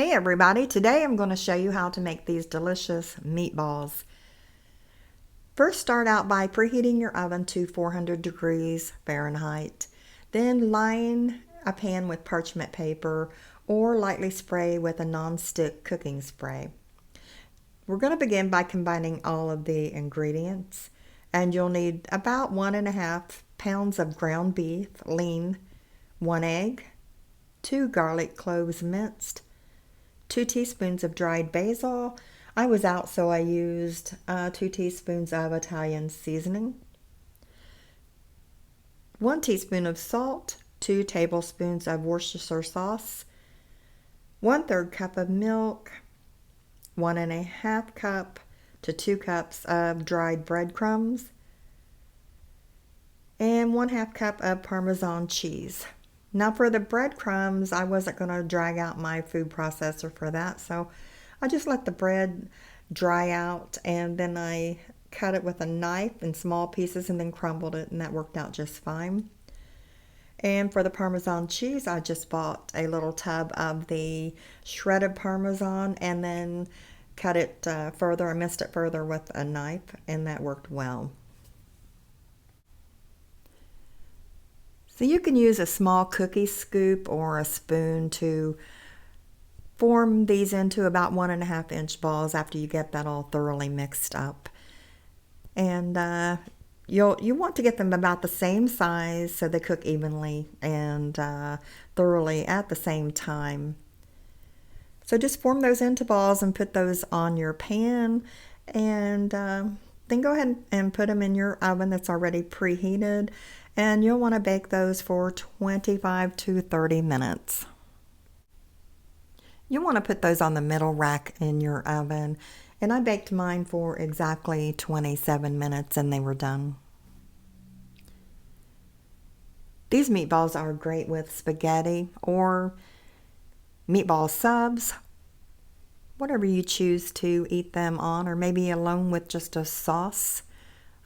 Hey everybody, today I'm going to show you how to make these delicious meatballs. First, start out by preheating your oven to 400 degrees Fahrenheit. Then line a pan with parchment paper or lightly spray with a non-stick cooking spray. We're going to begin by combining all of the ingredients, and you'll need about 1.5 pounds of ground beef, lean, 1 egg, 2 garlic cloves minced, 2 teaspoons of dried basil. I was out, so I used 2 teaspoons of Italian seasoning, 1 teaspoon of salt, 2 tablespoons of Worcestershire sauce, 1/3 cup of milk, 1.5 cup to 2 cups of dried breadcrumbs, and 1/2 cup of Parmesan cheese. Now for the breadcrumbs, I wasn't going to drag out my food processor for that, so I just let the bread dry out, and then I cut it with a knife in small pieces and then crumbled it, and that worked out just fine. And for the Parmesan cheese, I just bought a little tub of the shredded Parmesan and then cut it further. I minced it further with a knife, and that worked well. So you can use a small cookie scoop or a spoon to form these into about 1.5 inch balls after you get that all thoroughly mixed up. And you want to get them about the same size so they cook evenly and thoroughly at the same time. So just form those into balls and put those on your pan, and then go ahead and put them in your oven that's already preheated, and you'll want to bake those for 25 to 30 minutes. You want to put those on the middle rack in your oven, and I baked mine for exactly 27 minutes and they were done. These meatballs are great with spaghetti or meatball subs, whatever you choose to eat them on, or maybe alone with just a sauce.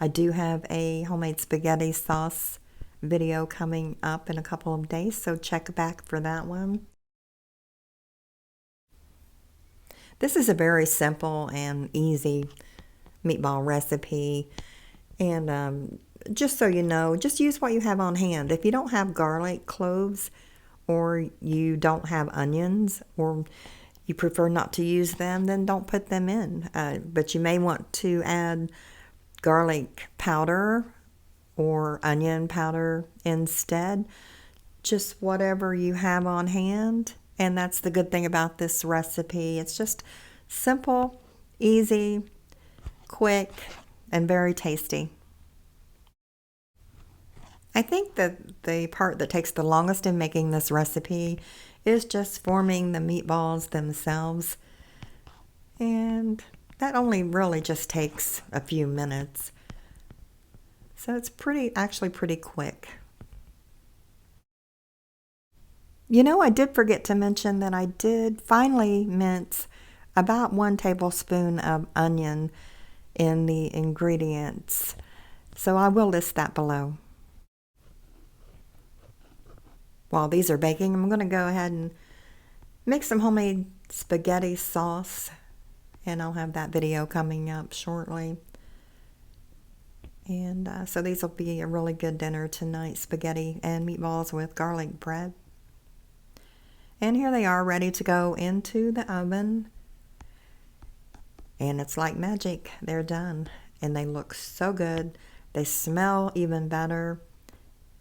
I do have a homemade spaghetti sauce video coming up in a couple of days, so check back for that one. This is a very simple and easy meatball recipe, and just so you know, just use what you have on hand. If you don't have garlic cloves, or you don't have onions, or you prefer not to use them, then don't put them in. But you may want to add garlic powder or onion powder instead. Just whatever you have on hand. And that's the good thing about this recipe. It's just simple, easy, quick, and very tasty. I think that the part that takes the longest in making this recipe is just forming the meatballs themselves. And that only really just takes a few minutes. So it's actually pretty quick. You know, I did forget to mention that I did finally mince about 1 tablespoon of onion in the ingredients. So I will list that below. While these are baking, I'm going to go ahead and make some homemade spaghetti sauce, and I'll have that video coming up shortly. And so these will be a really good dinner tonight, spaghetti and meatballs with garlic bread. And here they are, ready to go into the oven. And it's like magic. They're done. And they look so good. They smell even better.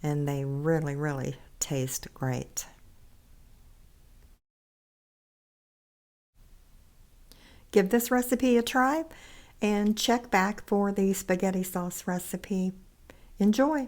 And they really, really taste great. Give this recipe a try and check back for the spaghetti sauce recipe. Enjoy!